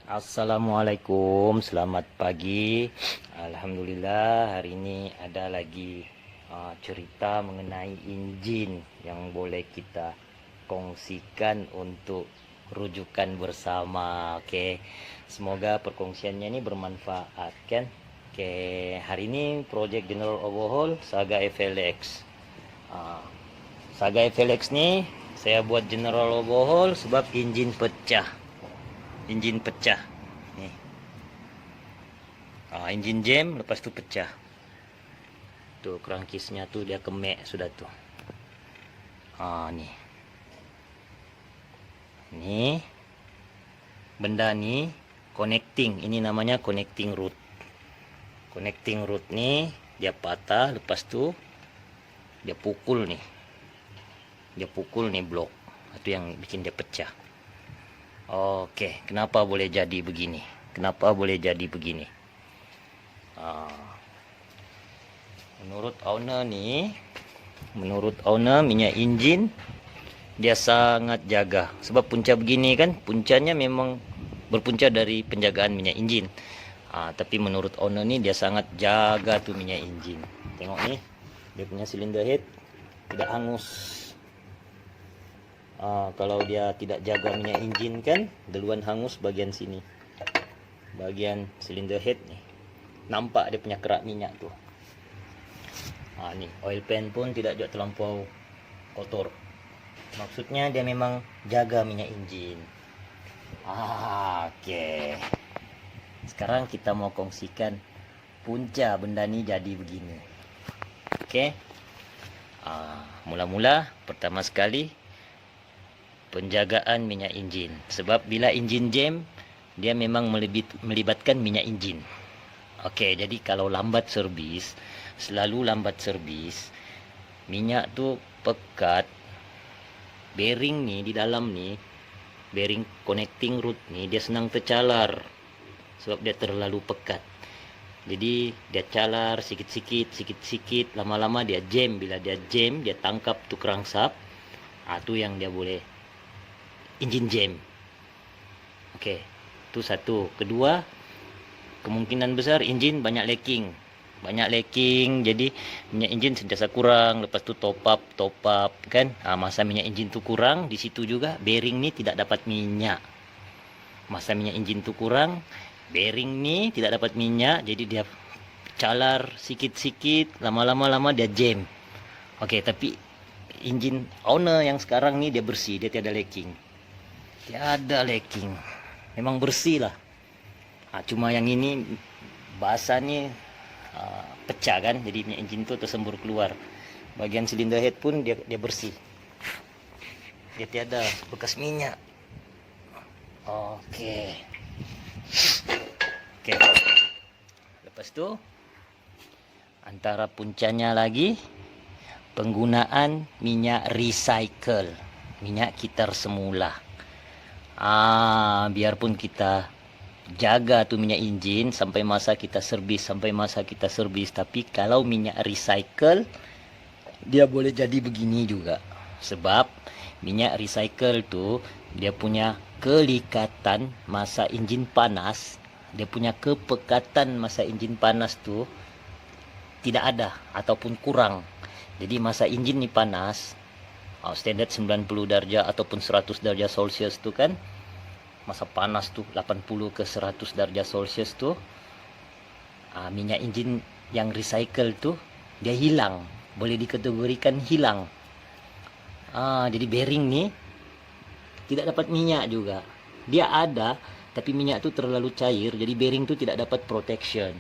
Assalamualaikum, selamat pagi. Alhamdulillah hari ini ada lagi cerita mengenai injin yang boleh kita kongsikan untuk rujukan bersama. Oke, semoga perkongsiannya ini bermanfaat kan. Oke, hari ini Project General Overhaul Saga FLX. Ah, Saga FLX nih saya buat General Overhaul sebab injin pecah nih. Injin jam lepas tu pecah tuh, crankcase-nya tuh dia kemek sudah tuh. Nih benda nih connecting, ini namanya connecting root nih dia patah, lepas tu dia pukul nih blok itu yang bikin dia pecah. Oke, kenapa boleh jadi begini? Menurut owner minyak injin dia sangat jaga, sebab punca begini kan, puncanya memang berpunca dari penjagaan minyak injin. Tapi menurut owner nih dia sangat jaga tuh minyak injin. Tengok nih, dia punya cylinder head tidak hangus. Kalau dia tidak jaga minyak injin kan duluan hangus bagian sini, bagian cylinder head nih, nampak dia punya kerak minyak tuh. Nih oil pan pun tidak juga terlampau kotor, maksudnya dia memang jaga minyak injin. Oke. Sekarang kita mau kongsikan punca benda ini jadi begini. Oke. Mula-mula pertama sekali penjagaan minyak injin, sebab bila injin jam dia memang melibatkan minyak injin. Oke, jadi kalau selalu lambat servis, minyak tuh pekat, bearing nih di dalam nih, bearing connecting root nih dia senang tercalar sebab dia terlalu pekat. Jadi dia calar sikit-sikit, lama-lama dia jam. Bila dia jam, dia tangkap tuh crankshaft. Itu yang dia boleh injin jam. Oke, itu satu. Kedua, kemungkinan besar injin banyak leaking, jadi minyak injin sentiasa kurang. Lepas tu top up kan. Masa minyak injin tu kurang, di situ juga bearing ni tidak dapat minyak. Masa minyak injin tu kurang, bearing ni tidak dapat minyak, jadi dia calar sikit-sikit, lama-lama dia jam. Oke, tapi injin owner yang sekarang ni dia bersih, dia tiada leaking, memang bersih lah. Cuma yang ini basah nih, pecah kan, jadi minyak injin tuh tersembur keluar. Bagian silinder head pun dia bersih, dia tiada bekas minyak. Oke. Lepas tu antara puncanya lagi penggunaan minyak recycle, minyak kitar semula. Biarpun kita jaga tuh minyak injin sampai masa kita servis, tapi kalau minyak recycle dia boleh jadi begini juga. Sebab minyak recycle tuh dia punya kelikatan masa injin panas, dia punya kepekatan masa injin panas tuh tidak ada ataupun kurang. Jadi masa injin nih panas, standar 90 darjah ataupun 100 darjah Celcius tuh kan, masa panas tuh 80 ke 100 darjah Celcius tuh, minyak injin yang recycle tuh dia hilang, boleh dikategorikan hilang. Jadi bearing nih tidak dapat minyak juga. Dia ada tapi minyak tuh terlalu cair, jadi bearing tuh tidak dapat protection,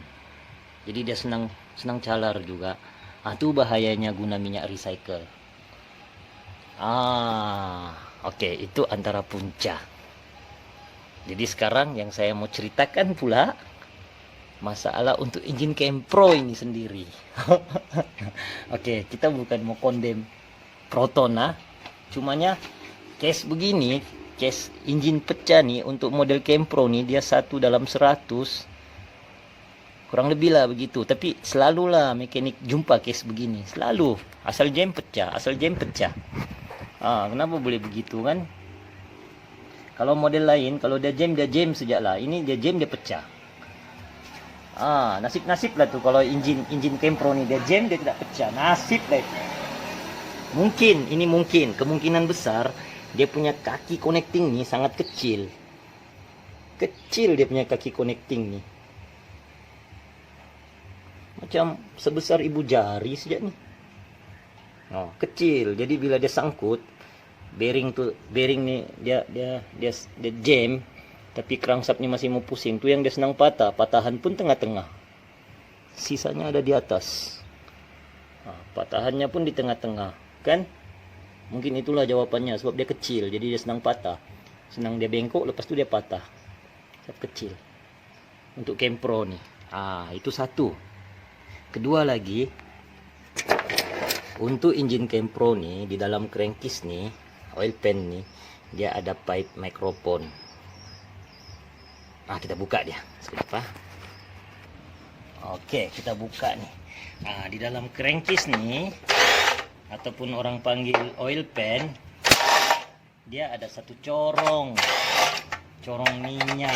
jadi dia senang calar juga. Itu bahayanya guna minyak recycle. Oke, itu antara punca. Jadi sekarang yang saya mau ceritakan pula masalah untuk injin Kempro ini sendiri. Oke, kita bukan mau kondem Proton, cumanya case begini, case injin pecah nih untuk model Kempro nih, dia 1/100, kurang lebih lah begitu. Tapi selalulah mekanik jumpa case begini, selalu asal jam pecah. Kenapa boleh begitu kan? Kalau model lain, kalau dia jam sejak lah. Ini dia jam dia pecah. Nasib-nasib lah tuh kalau injin Kempro nih dia jam dia tidak pecah. Nasib lah itu. Mungkin, kemungkinan besar dia punya kaki connecting nih sangat kecil. Kecil dia punya kaki connecting nih. Macam sebesar ibu jari sejak nih. Kecil. Jadi bila dia sangkut, bearing nih dia jam, tapi crankshaftnya masih mau pusing. Tuh yang dia senang patahan pun tengah-tengah. Sisanya ada di atas. Patahannya pun di tengah-tengah, kan? Mungkin itulah jawabannya, sebab dia kecil, jadi dia senang patah. Senang dia bengkok, lepas itu dia patah. Sebab kecil. Untuk Kempro nih. Itu satu. Kedua lagi, untuk injin Kempro nih, di dalam crankcase nih, oil pan nih, dia ada pipe mikrofon. Kita buka dia. Sekejap. Oke, kita buka nih. Di dalam crankcase nih, ataupun orang panggil oil pan, dia ada satu corong minyak,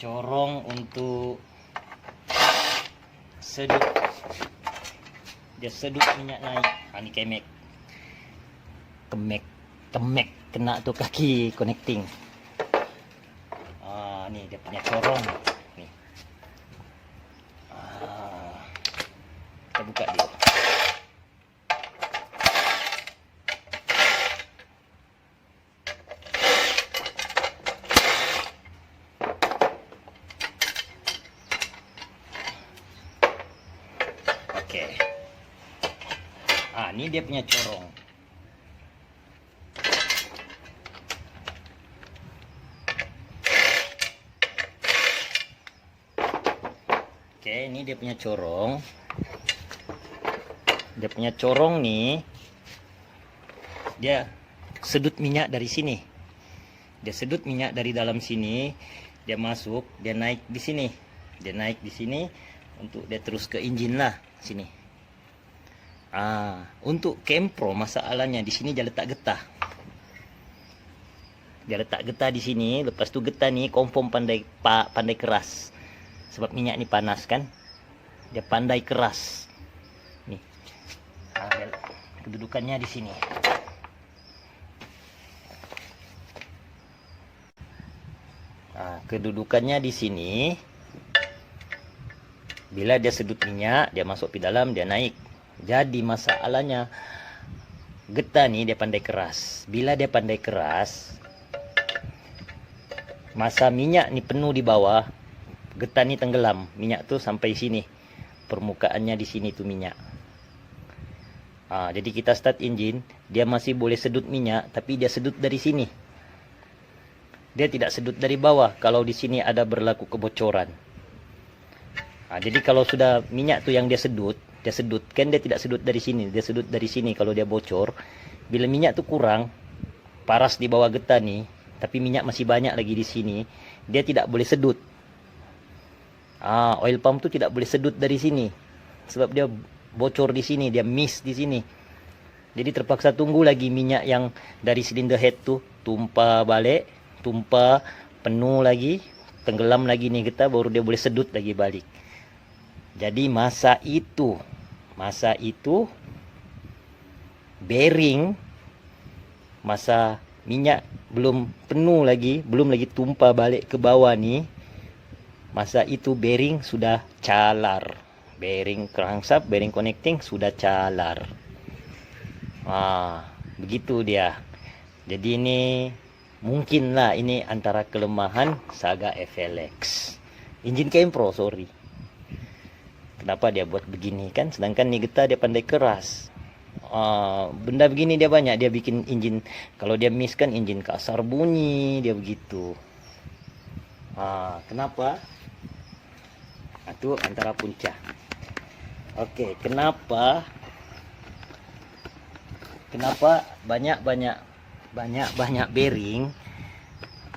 corong untuk sedut. Dia sedut minyak naik. Ini kemek kena tuh kaki connecting. Nih dia punya corong nih. Kita buka dia. Oke. Ini dia punya corong. Oke, ini dia punya corong. Dia punya corong nih. Dia sedut minyak dari sini. Dia sedut minyak dari dalam sini. Dia masuk, dia naik di sini. Dia naik di sini untuk dia terus ke injin lah sini. Untuk Kempro masalahnya di sini dia letak getah. Dia letak getah di sini, lepas tu getah nih kompom pandai keras. Sebab minyak ini panas kan. Dia pandai keras. Nih. Kedudukannya di sini. Kedudukannya di sini. Bila dia sedut minyak, dia masuk di dalam, dia naik. Jadi masalahnya getah nih dia pandai keras. Bila dia pandai keras, masa minyak nih penuh di bawah, getah nih tenggelam. Minyak tuh sampai sini. Permukaannya di sini tuh minyak. Jadi kita start engine, dia masih boleh sedut minyak, tapi dia sedut dari sini. Dia tidak sedut dari bawah kalau di sini ada berlaku kebocoran. Jadi kalau sudah minyak tuh yang dia sedut kan dia tidak sedut dari sini, dia sedut dari sini kalau dia bocor. Bila minyak tuh kurang, paras di bawah getah nih, tapi minyak masih banyak lagi di sini, dia tidak boleh sedut. Oil pump tuh tidak boleh sedut dari sini, sebab dia bocor di sini, dia miss di sini. Jadi terpaksa tunggu lagi minyak yang dari silinder head tuh tumpah balik, tumpah penuh lagi, tenggelam lagi nih getah, baru dia boleh sedut lagi balik. Jadi masa itu bearing, masa minyak belum penuh lagi, belum lagi tumpah balik ke bawah nih, masa itu bearing sudah calar. Bearing crankshaft, bearing connecting sudah calar. Begitu dia. Jadi ini mungkinlah ini antara kelemahan Saga FLX. Injin Kempro, sorry. Kenapa dia buat begini kan? Sedangkan nih getah dia pandai keras. Benda begini dia banyak. Dia bikin injin, kalau dia miss kan injin kasar bunyi, dia begitu. Kenapa? Itu antara punca. Oke, kenapa banyak bearing,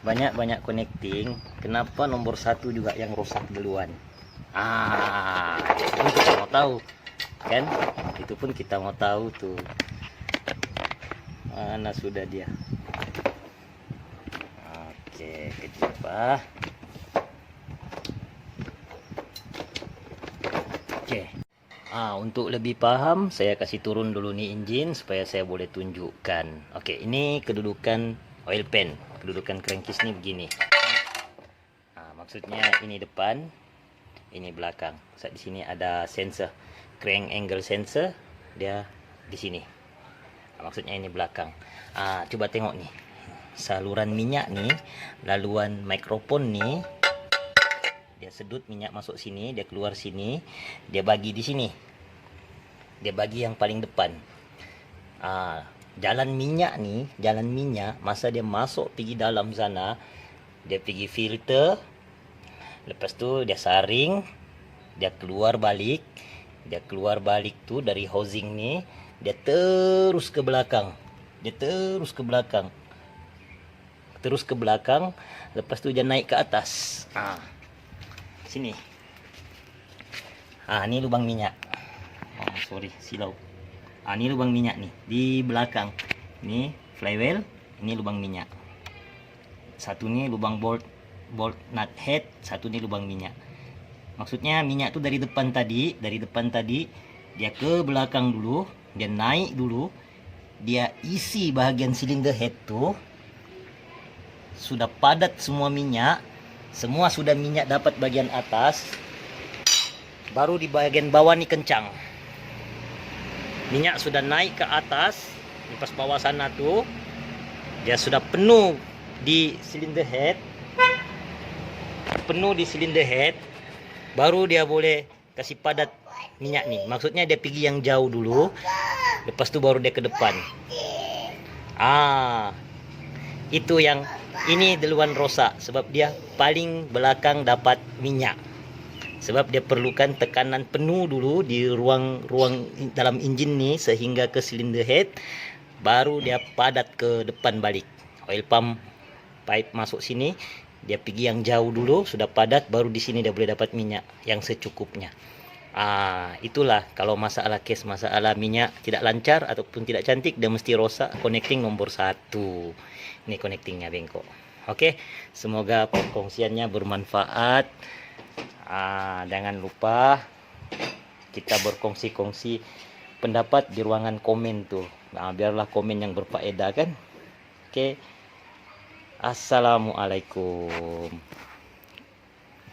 banyak connecting, kenapa nomor satu juga yang rusak duluan? Itu pun kita mau tahu kan, itu pun kita mau tahu tuh. Mana sudah dia. Sabar. Oke. Untuk lebih paham, saya kasih turun dulu nih engine supaya saya boleh tunjukkan. Oke, ini kedudukan oil pan, kedudukan crankcase ini begini. Maksudnya ini depan, ini belakang. Saat di sini ada sensor, crank angle sensor, dia di sini. Maksudnya ini belakang. Coba tengok nih, saluran minyak nih, laluan mikrofon nih. Dia sedut minyak masuk sini, dia keluar sini, dia bagi di sini. Dia bagi yang paling depan. Jalan minyak nih, jalan minyak, masa dia masuk pergi dalam sana, dia pergi filter, lepas tu dia saring, dia keluar balik tuh dari housing nih, dia terus ke belakang. Terus ke belakang, lepas tu dia naik ke atas. Sini. Ini lubang minyak. Silau. Ini lubang minyak nih di belakang. Ini flywheel, ini lubang minyak. Satu nih lubang bolt nut head, satu nih lubang minyak. Maksudnya minyak tuh dari depan tadi dia ke belakang dulu, dia naik dulu, dia isi bahagian silinder head tuh. Sudah padat semua minyak, semua sudah minyak dapat bagian atas, baru di bagian bawah nih kencang. Minyak sudah naik ke atas, di pas bawah sana tuh, dia sudah penuh di silinder head, baru dia boleh kasih padat minyak nih. Maksudnya dia pergi yang jauh dulu, lepas tu baru dia ke depan. Itu yang ini duluan rosak sebab dia paling belakang dapat minyak. Sebab dia perlukan tekanan penuh dulu di ruang dalam enjin nih sehingga ke silinder head, baru dia padat ke depan balik. Oil pump pipe masuk sini, dia pergi yang jauh dulu, sudah padat, baru di sini dia boleh dapat minyak yang secukupnya. Itulah kalau masalah minyak tidak lancar ataupun tidak cantik, dia mesti rosak connecting nomor 1. Ini connectingnya bengkok. Oke, semoga perkongsiannya bermanfaat. Jangan lupa kita berkongsi-kongsi pendapat di ruangan komen tuh. Biarlah komen yang berfaedah kan. Oke. Assalamualaikum.